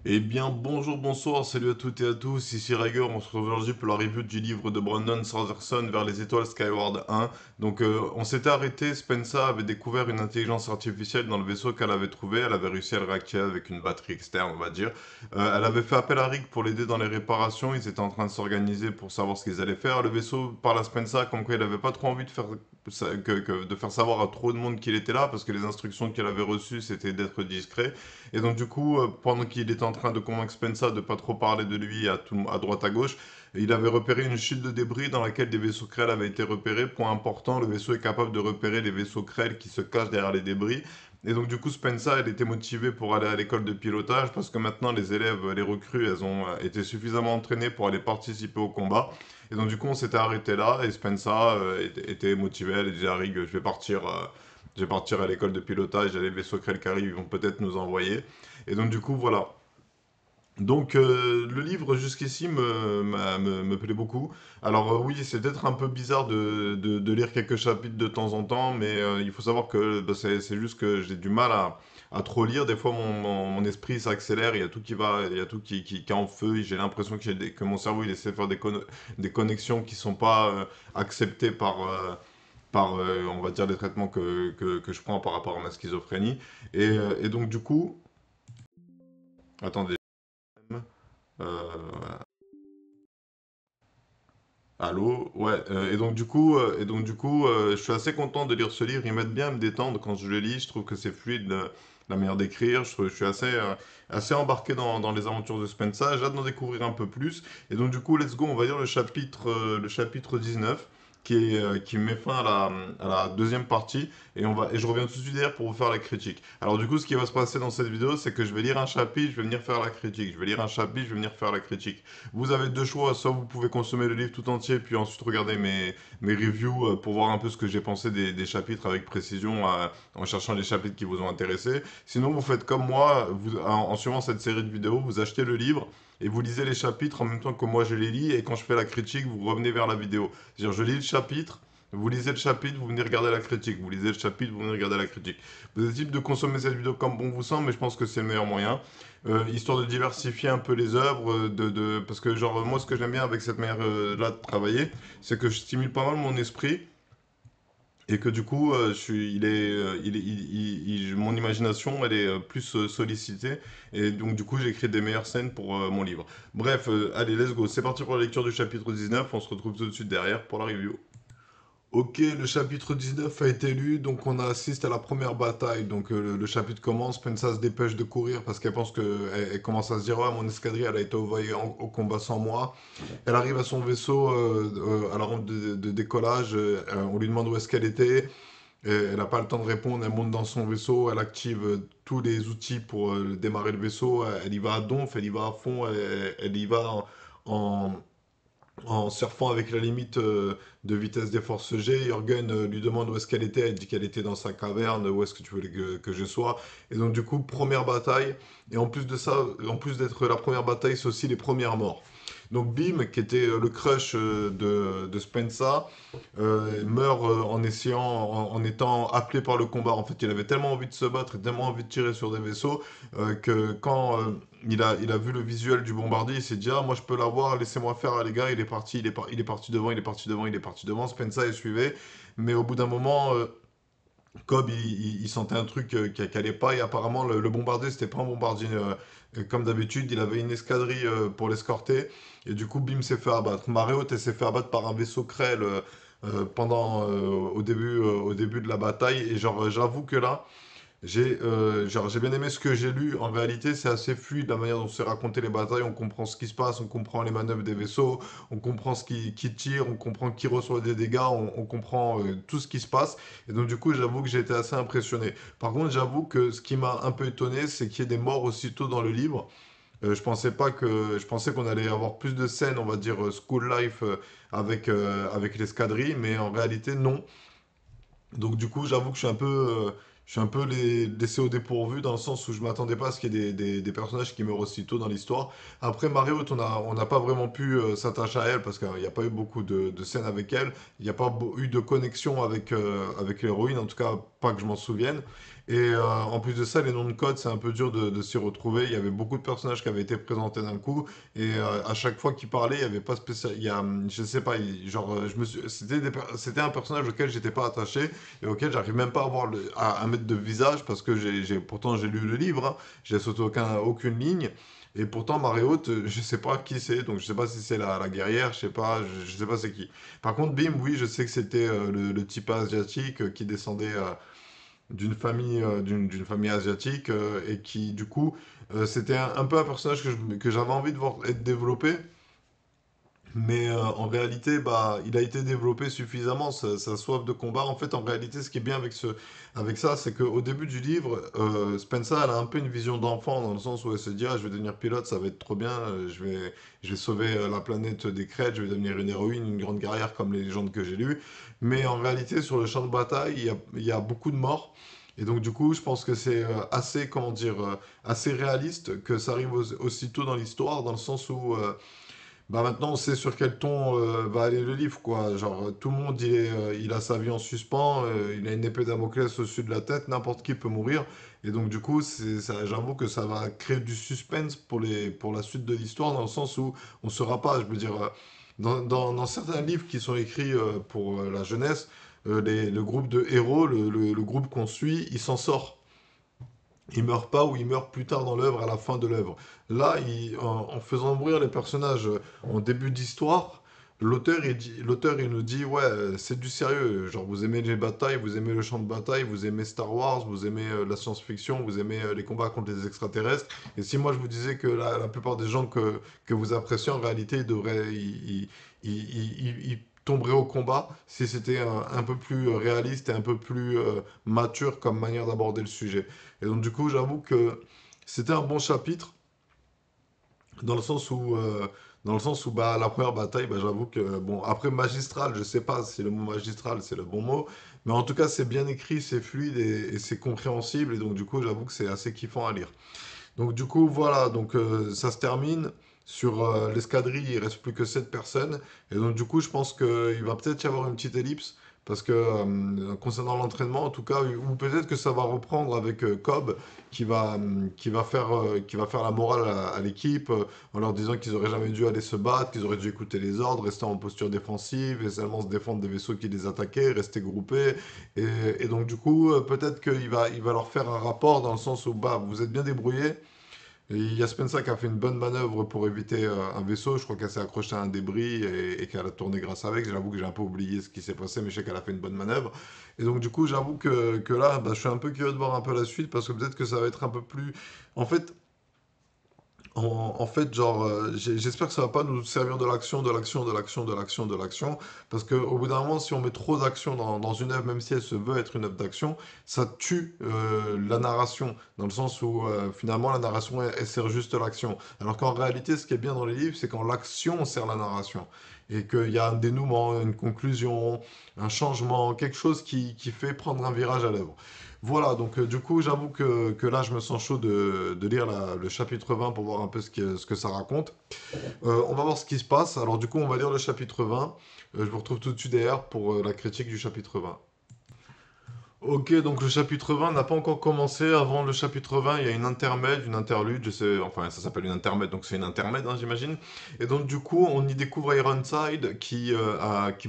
Eh bien, bonjour, bonsoir, salut à toutes et à tous, ici Rager, on se retrouve aujourd'hui pour la review du livre de Brandon Sanderson Vers les étoiles Skyward 1. Donc, on s'était arrêté, Spencer avait découvert une intelligence artificielle dans le vaisseau qu'elle avait trouvé, elle avait réussi à le réactiver avec une batterie externe, on va dire. Elle avait fait appel à Rick pour l'aider dans les réparations, ils étaient en train de s'organiser pour savoir ce qu'ils allaient faire. Le vaisseau parle à Spencer comme quoi il n'avait pas trop envie de faire, de faire savoir à trop de monde qu'il était là, parce que les instructions qu'il avait reçues, c'était d'être discret. Et donc du coup, pendant qu'il était en train de convaincre Spencer de pas trop parler de lui à droite à gauche, il avait repéré une chute de débris dans laquelle des vaisseaux Krell avaient été repérés. Point important, le vaisseau est capable de repérer les vaisseaux Krell qui se cachent derrière les débris. Et donc du coup, Spencer, elle était motivée pour aller à l'école de pilotage parce que maintenant les élèves, les recrues, elles ont été suffisamment entraînées pour aller participer au combat. Et donc du coup, on s'était arrêté là et Spencer était motivée. Elle disait à Rig, je vais partir à l'école de pilotage, il y a les vaisseaux Krell qui arrivent, ils vont peut-être nous envoyer. Et donc du coup, voilà. Donc le livre jusqu'ici me plaît beaucoup. Alors oui, c'est peut-être un peu bizarre de lire quelques chapitres de temps en temps, mais il faut savoir que bah, c'est juste que j'ai du mal à trop lire. Des fois, mon esprit s'accélère, il y a tout qui va, il y a tout qui est en feu. Et j'ai l'impression que, que mon cerveau il essaie de faire des connexions qui sont pas acceptées par on va dire, les traitements que je prends par rapport à ma schizophrénie. Et donc du coup, attendez. Euh, Allô? Ouais, je suis assez content de lire ce livre. Il m'aide bien à me détendre quand je le lis. Je trouve que c'est fluide, la manière d'écrire. Je suis assez embarqué dans les aventures de Spencer. J'ai hâte d'en découvrir un peu plus. Et donc, du coup, let's go, on va lire le chapitre 19 qui met fin à la deuxième partie. Et je reviens tout de suite derrière pour vous faire la critique. Alors, du coup, ce qui va se passer dans cette vidéo, c'est que je vais lire un chapitre, je vais venir faire la critique. Je vais lire un chapitre, je vais venir faire la critique. Vous avez deux choix, soit vous pouvez consommer le livre tout entier, puis ensuite regarder mes reviews pour voir un peu ce que j'ai pensé des chapitres avec précision en cherchant les chapitres qui vous ont intéressé. Sinon, vous faites comme moi, en suivant cette série de vidéos, vous achetez le livre et vous lisez les chapitres en même temps que moi je les lis, et quand je fais la critique, vous revenez vers la vidéo. C'est-à-dire, je lis le chapitre, vous lisez le chapitre, vous venez regarder la critique. Vous lisez le chapitre, vous venez regarder la critique. Vous êtes libre de consommer cette vidéo comme bon vous semble, mais je pense que c'est le meilleur moyen. Histoire de diversifier un peu les œuvres, parce que genre moi ce que j'aime bien avec cette manière là de travailler, c'est que je stimule pas mal mon esprit et que du coup je suis, mon imagination elle est plus sollicitée, et donc du coup j'écris des meilleures scènes pour mon livre. Bref, allez let's go, c'est parti pour la lecture du chapitre 19, on se retrouve tout de suite derrière pour la review. Ok, le chapitre 19 a été lu, donc on assiste à la première bataille. Donc le chapitre commence, Spencer se dépêche de courir parce qu'elle pense que elle commence à se dire ouais, mon escadrille elle a été envoyée au combat sans moi. Elle arrive à son vaisseau à la rampe de décollage, on lui demande où est-ce qu'elle était, et elle n'a pas le temps de répondre, elle monte dans son vaisseau, elle active tous les outils pour démarrer le vaisseau, elle y va à donf, elle y va à fond, elle y va en, en surfant avec la limite de vitesse des forces G. Jorgen lui demande où est-ce qu'elle était, elle dit qu'elle était dans sa caverne, où est-ce que tu voulais que je sois. Et donc du coup, première bataille, et en plus de ça, en plus d'être la première bataille, c'est aussi les premières morts. Donc Bim, qui était le crush de Spencer, meurt en étant appelé par le combat. En fait, il avait tellement envie de se battre et tellement envie de tirer sur des vaisseaux que quand il a vu le visuel du bombardier, il s'est dit ah moi je peux l'avoir, laissez-moi faire. Ah, les gars, il est parti, il est parti devant, il est parti devant, il est parti devant. Spencer il suivait, mais au bout d'un moment, Cobb il sentait un truc qui allait pas, et apparemment le bombardier c'était pas un bombardier comme d'habitude, il avait une escadrille pour l'escorter, et du coup Bim s'est fait abattre. Marée haute, elle s'est fait abattre par un vaisseau Krell au début de la bataille, et genre j'avoue que là j'ai bien aimé ce que j'ai lu. En réalité, c'est assez fluide la manière dont c'est raconté les batailles. On comprend ce qui se passe, on comprend les manœuvres des vaisseaux, on comprend qui tire, on comprend qui reçoit des dégâts, on comprend tout ce qui se passe. Et donc, du coup, j'avoue que j'ai été assez impressionné. Par contre, j'avoue que ce qui m'a un peu étonné, c'est qu'il y ait des morts aussitôt dans le livre. Je pensais qu'on allait avoir plus de scènes, on va dire, school life avec l'escadrille, mais en réalité, non. Donc du coup, j'avoue que je suis un peu laissé au dépourvu dans le sens où je m'attendais pas à ce qu'il y ait des personnages qui meurent aussitôt dans l'histoire. Après, Mariotte, on n'a pas vraiment pu s'attacher à elle parce qu'il n'y a pas eu beaucoup de scènes avec elle. Il n'y a pas eu de connexion avec l'héroïne, en tout cas pas que je m'en souvienne. Et en plus de ça, les noms de code, c'est un peu dur de s'y retrouver. Il y avait beaucoup de personnages qui avaient été présentés d'un coup, et à chaque fois qu'il parlait, il y avait pas spécial. Il y a, je sais pas, genre, c'était un personnage auquel j'étais pas attaché et auquel j'arrive même pas à voir à mettre de visage parce que pourtant j'ai lu le livre, hein, j'ai sauté aucune ligne. Et pourtant, marée haute, je sais pas qui c'est, donc je sais pas si c'est la guerrière, je sais pas c'est qui. Par contre, Bim, oui, je sais que c'était le type asiatique qui descendait d'une famille asiatique et qui, du coup, c'était un peu un personnage que j'avais envie de voir être développé. Mais en réalité, bah, il a été développé suffisamment, sa soif de combat. En fait, en réalité, ce qui est bien avec ça, c'est qu'au début du livre, Spencer, elle a un peu une vision d'enfant, dans le sens où elle se dit, ah, je vais devenir pilote, ça va être trop bien, je vais sauver la planète des crêtes, je vais devenir une héroïne, une grande guerrière comme les légendes que j'ai lues. Mais en réalité, sur le champ de bataille, il y a beaucoup de morts. Et donc, du coup, je pense que c'est assez, comment dire, assez réaliste que ça arrive aussitôt dans l'histoire, dans le sens où bah maintenant, on sait sur quel ton va aller le livre, quoi. Genre, tout le monde, il a sa vie en suspens, il a une épée Damoclès au-dessus de la tête, n'importe qui peut mourir. Et donc, du coup, j'avoue que ça va créer du suspense pour la suite de l'histoire, dans le sens où on ne saura pas, je veux dire, dans certains livres qui sont écrits pour la jeunesse, le groupe de héros, le groupe qu'on suit, il s'en sort. Il meurt pas ou il meurt plus tard dans l'œuvre, à la fin de l'œuvre. Là, en faisant mourir les personnages en début d'histoire, l'auteur il nous dit ouais, c'est du sérieux. Genre vous aimez les batailles, vous aimez le champ de bataille, vous aimez Star Wars, vous aimez la science-fiction, vous aimez les combats contre les extraterrestres. Et si moi je vous disais que la plupart des gens que vous appréciez en réalité, ils tomberaient au combat si c'était un peu plus réaliste et un peu plus mature comme manière d'aborder le sujet. Et donc, du coup, j'avoue que c'était un bon chapitre dans le sens où bah, la première bataille, bah, j'avoue que, bon, après magistral, je sais pas si le mot magistral c'est le bon mot, mais en tout cas, c'est bien écrit, c'est fluide et c'est compréhensible. Et donc, du coup, j'avoue que c'est assez kiffant à lire. Donc, du coup, voilà, donc ça se termine. Sur l'escadrille, il reste plus que 7 personnes. Et donc, du coup, je pense qu'il va peut-être y avoir une petite ellipse. Parce que concernant l'entraînement, en tout cas, ou peut-être que ça va reprendre avec Cobb qui va faire la morale à l'équipe en leur disant qu'ils auraient jamais dû aller se battre, qu'ils auraient dû écouter les ordres, rester en posture défensive et seulement se défendre des vaisseaux qui les attaquaient, rester groupés. Et donc, du coup, peut-être il va leur faire un rapport dans le sens où bah, vous êtes bien débrouillés, et il y a Spencer qui a fait une bonne manœuvre pour éviter un vaisseau. Je crois qu'elle s'est accrochée à un débris et qu'elle a tourné grâce avec. J'avoue que j'ai un peu oublié ce qui s'est passé, mais je sais qu'elle a fait une bonne manœuvre. Et donc, du coup, j'avoue que là, bah, je suis un peu curieux de voir un peu la suite parce que peut-être que ça va être un peu plus. En fait, en fait, genre, j'espère que ça va pas nous servir de l'action, de l'action, de l'action, de l'action, de l'action, parce qu'au bout d'un moment, si on met trop d'action dans une œuvre, même si elle se veut être une œuvre d'action, ça tue la narration, dans le sens où finalement la narration, elle sert juste l'action. Alors qu'en réalité, ce qui est bien dans les livres, c'est quand l'action sert la narration, et qu'il y a un dénouement, une conclusion, un changement, quelque chose qui fait prendre un virage à l'œuvre. Voilà, donc du coup, j'avoue que là, je me sens chaud de lire le chapitre 20 pour voir un peu ce que ça raconte. On va voir ce qui se passe. Alors du coup, on va lire le chapitre 20. Je vous retrouve tout de suite derrière pour la critique du chapitre 20. Ok, donc le chapitre 20 n'a pas encore commencé. Avant le chapitre 20, il y a une intermède, une interlude, je sais, enfin ça s'appelle une intermède, donc c'est une intermède, hein, j'imagine. Et donc du coup, on y découvre Ironside qui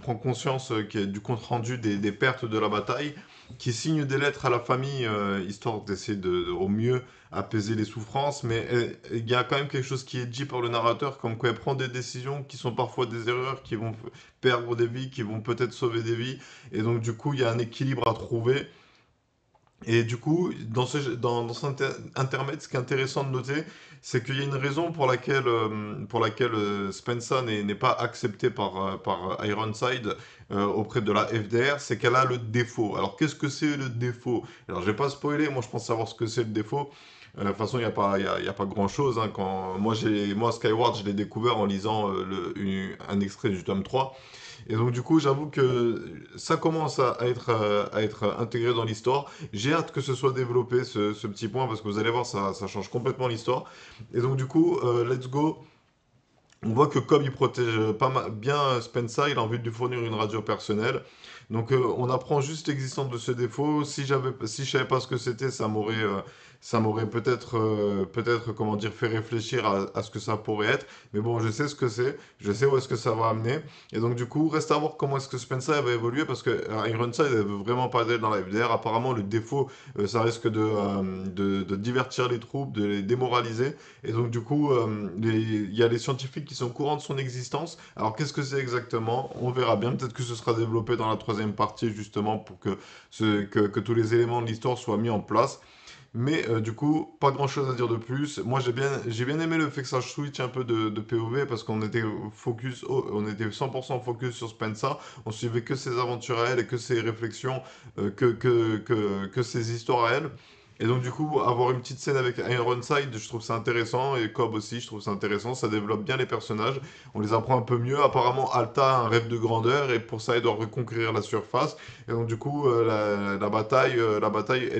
prend conscience du compte-rendu des pertes de la bataille, qui signe des lettres à la famille, histoire d'essayer au mieux apaiser les souffrances, mais il y a quand même quelque chose qui est dit par le narrateur, comme quoi elle prend des décisions qui sont parfois des erreurs, qui vont perdre des vies, qui vont peut-être sauver des vies. Et donc, du coup, il y a un équilibre à trouver. Et du coup, dans cet intermède, ce qui est intéressant de noter, c'est qu'il y a une raison pour laquelle Spencer n'est pas acceptée par Ironside auprès de la FDR, c'est qu'elle a le défaut. Alors, qu'est-ce que c'est le défaut? Alors, je vais pas spoiler, moi je pense savoir ce que c'est le défaut. De toute façon, il y a pas grand-chose, hein. Moi, Skyward, je l'ai découvert en lisant un extrait du tome 3. Et donc du coup, j'avoue que ça commence à être intégré dans l'histoire. J'ai hâte que ce soit développé, ce petit point, parce que vous allez voir, ça change complètement l'histoire. Et donc du coup, let's go. On voit que Cobb, il protège pas bien Spencer, il a envie de lui fournir une radio personnelle. Donc on apprend juste l'existence de ce défaut. Si je savais pas ce que c'était, ça m'aurait peut-être, comment dire, fait réfléchir à ce que ça pourrait être. Mais bon, je sais ce que c'est, je sais où est-ce que ça va amener. Et donc du coup, reste à voir comment est-ce que Spencer va évoluer parce que Ironside, elle veut vraiment pas d'aide dans la FDR. Apparemment, le défaut, ça risque de divertir les troupes, de les démoraliser. Et donc, du coup, il y a les scientifiques qui sont au courant de son existence. Alors, qu'est-ce que c'est exactement? On verra bien. Peut-être que ce sera développé dans la troisième partie, justement, pour que tous les éléments de l'histoire soient mis en place. Mais du coup, pas grand-chose à dire de plus. Moi, j'ai bien aimé le fait que ça switch un peu de POV parce qu'on était on était 100% focus sur Spencer. On suivait que ses aventures à elle et que ses réflexions, que ses histoires à elle. Et donc, du coup, avoir une petite scène avec Ironside, je trouve ça intéressant. Et Cobb aussi, je trouve ça intéressant. Ça développe bien les personnages. On les apprend un peu mieux. Apparemment, Alta a un rêve de grandeur et pour ça, elle doit reconquérir la surface. Et donc, du coup, la bataille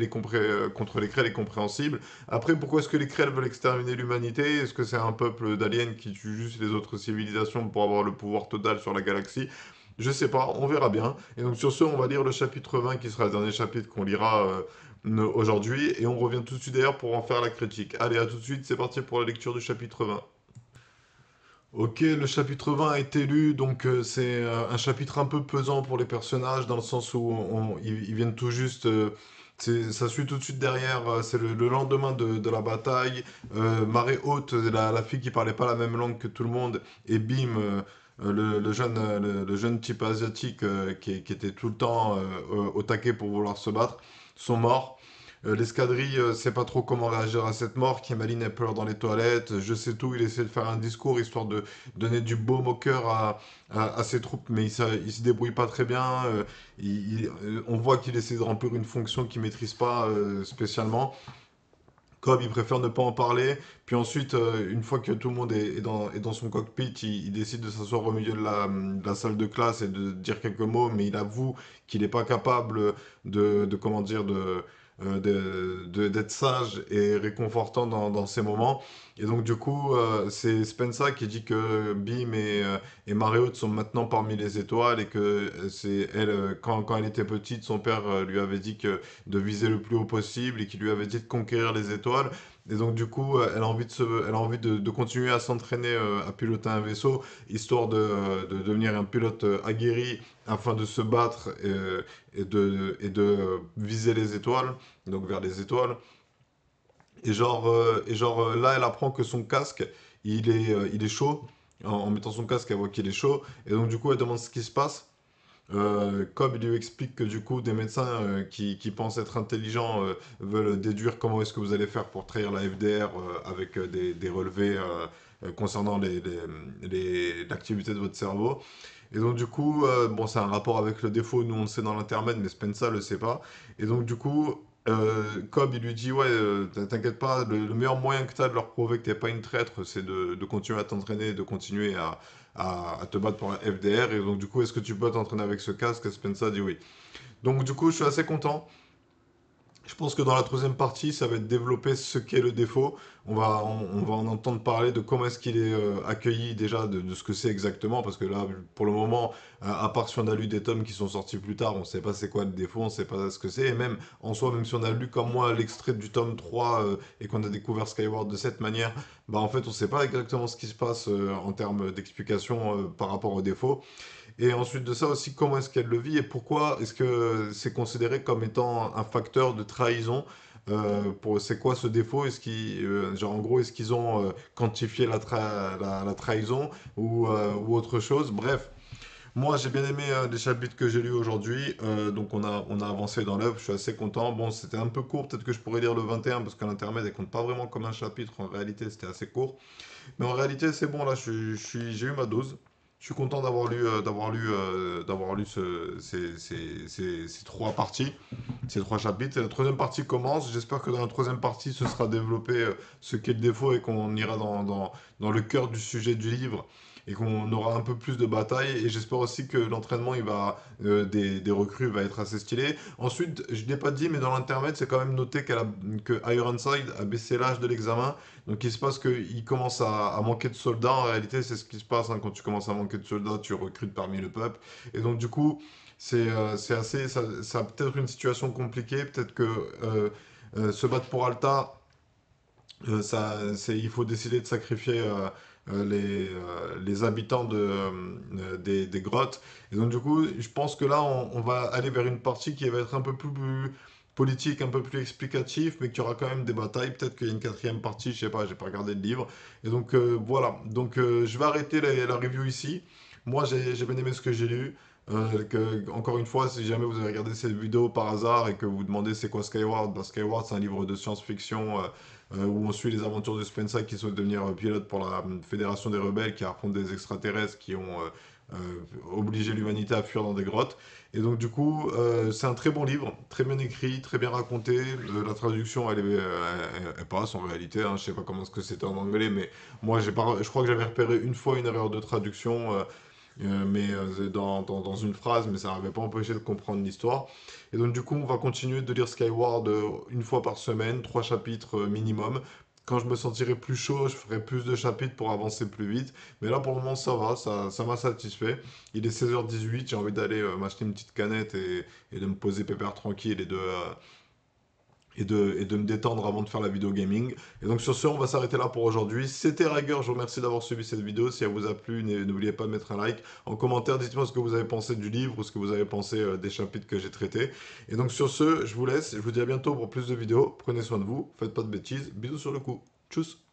contre les Krell est compréhensible. Après, pourquoi est-ce que les Krell veulent exterminer l'humanité? Est-ce que c'est un peuple d'aliens qui tue juste les autres civilisations pour avoir le pouvoir total sur la galaxie? Je sais pas, on verra bien. Et donc, sur ce, on va lire le chapitre 20 qui sera le dernier chapitre qu'on lira aujourd'hui. Et on revient tout de suite d'ailleurs pour en faire la critique. Allez, à tout de suite, c'est parti pour la lecture du chapitre 20. Ok, le chapitre 20 a été lu, donc c'est un chapitre un peu pesant pour les personnages, dans le sens où ils viennent tout juste, ça suit tout de suite derrière, c'est le lendemain de la bataille, Marée Haute, la fille qui parlait pas la même langue que tout le monde, et bim, le jeune type asiatique qui était tout le temps au taquet pour vouloir se battre, sont morts. L'escadrille sait pas trop comment réagir à cette mort. Kimaline elle pleure dans les toilettes. Je sais tout. Il essaie de faire un discours histoire de donner du baume au cœur à ses troupes, mais il se débrouille pas très bien. On voit qu'il essaie de remplir une fonction qu'il maîtrise pas spécialement. Cobb, il préfère ne pas en parler. Puis ensuite, une fois que tout le monde est dans son cockpit, il décide de s'asseoir au milieu de la salle de classe et de dire quelques mots, mais il avoue qu'il n'est pas capable comment dire, d'être sage et réconfortant dans ces moments. Et donc, du coup, c'est Spencer qui dit que Bim et Marriott sont maintenant parmi les étoiles et que c'est elle, quand elle était petite, son père lui avait dit que de viser le plus haut possible et qui lui avait dit de conquérir les étoiles. Et donc du coup, elle a envie de continuer à s'entraîner à piloter un vaisseau, histoire de devenir un pilote aguerri afin de se battre et de viser les étoiles, donc vers les étoiles. Là, elle apprend que son casque, il est chaud. En mettant son casque, elle voit qu'il est chaud. Et donc du coup, elle demande ce qui se passe. Cobb il lui explique que du coup des médecins qui pensent être intelligents veulent déduire comment est-ce que vous allez faire pour trahir la FDR avec des relevés concernant l'activité de votre cerveau. Et donc du coup, bon c'est un rapport avec le défaut, nous on le sait dans l'intermède, mais Spencer le sait pas. Et donc du coup, Cobb il lui dit ouais, t'inquiète pas, le meilleur moyen que tu as de leur prouver que t'es pas une traître, c'est de continuer à t'entraîner, de continuer à te battre pour la FDR. Et donc, du coup, est-ce que tu peux t'entraîner avec ce casque? Et Spencer dit oui. Donc, du coup, je suis assez content. Je pense que dans la troisième partie, ça va être développer ce qu'est le défaut. On va en entendre parler de comment est-ce qu'il est accueilli déjà, de ce que c'est exactement, parce que là, pour le moment, à part si on a lu des tomes qui sont sortis plus tard, on ne sait pas c'est quoi le défaut, on ne sait pas ce que c'est, et même en soi, même si on a lu comme moi l'extrait du tome 3 et qu'on a découvert Skyward de cette manière, bah en fait, on ne sait pas exactement ce qui se passe en termes d'explication par rapport au défaut. Et ensuite de ça aussi, comment est-ce qu'elle le vit et pourquoi est-ce que c'est considéré comme étant un facteur de trahison c'est quoi ce défaut? Genre en gros, est-ce qu'ils ont quantifié la trahison ou autre chose? Bref, moi j'ai bien aimé les chapitres que j'ai lus aujourd'hui, donc on a avancé dans l'œuvre, je suis assez content. Bon, c'était un peu court, peut-être que je pourrais lire le 21 parce qu'à l'intermède, elle compte pas vraiment comme un chapitre, en réalité c'était assez court. Mais en réalité, c'est bon, là, j'ai eu ma dose. Je suis content d'avoir lu ces trois parties, ces trois chapitres. Et la troisième partie commence. J'espère que dans la troisième partie, ce sera développé ce qu'est le défaut et qu'on ira dans le cœur du sujet du livre. et qu'on aura un peu plus de bataille. Et j'espère aussi que l'entraînement des recrues va être assez stylé. Ensuite, je ne l'ai pas dit, mais dans l'intermède, c'est quand même noté que Ironside a baissé l'âge de l'examen. Donc il se passe qu'il commence à manquer de soldats. En réalité, c'est ce qui se passe, hein, quand tu commences à manquer de soldats, tu recrutes parmi le peuple. Et donc du coup, c'est assez, ça a peut-être une situation compliquée. Peut-être que se battre pour Alta, il faut décider de sacrifier les habitants des grottes. Et donc, du coup, je pense que là, on va aller vers une partie qui va être un peu plus politique, un peu plus explicatif, mais qui aura quand même des batailles. Peut-être qu'il y a une quatrième partie, je sais pas, j'ai pas regardé le livre. Et donc, voilà. Donc, je vais arrêter la review ici. Moi, j'ai bien aimé ce que j'ai lu. Encore une fois, si jamais vous avez regardé cette vidéo par hasard et que vous vous demandez c'est quoi Skyward, bah, Skyward c'est un livre de science-fiction où on suit les aventures de Spencer qui sont devenir pilote pour la Fédération des Rebelles qui affrontent des extraterrestres qui ont obligé l'humanité à fuir dans des grottes. Et donc du coup, c'est un très bon livre, très bien écrit, très bien raconté. La traduction, elle passe en réalité, hein. Je sais pas comment est-ce que c'était en anglais, mais moi, je crois que j'avais repéré une fois une erreur de traduction. Dans une phrase, mais ça n'avait pas empêché de comprendre l'histoire. Et donc du coup, on va continuer de lire Skyward une fois par semaine, 3 chapitres minimum. Quand je me sentirai plus chaud, je ferai plus de chapitres pour avancer plus vite. Mais là, pour le moment, ça va, ça m'a satisfait. Il est 16h18, j'ai envie d'aller m'acheter une petite canette et de me poser pépère tranquille et de me détendre avant de faire la vidéo gaming. Et donc sur ce, on va s'arrêter là pour aujourd'hui. C'était Rager, je vous remercie d'avoir suivi cette vidéo. Si elle vous a plu, n'oubliez pas de mettre un like. En commentaire, dites-moi ce que vous avez pensé du livre ou ce que vous avez pensé des chapitres que j'ai traités. Et donc sur ce, je vous laisse. Je vous dis à bientôt pour plus de vidéos. Prenez soin de vous, faites pas de bêtises. Bisous sur le cou. Tchuss.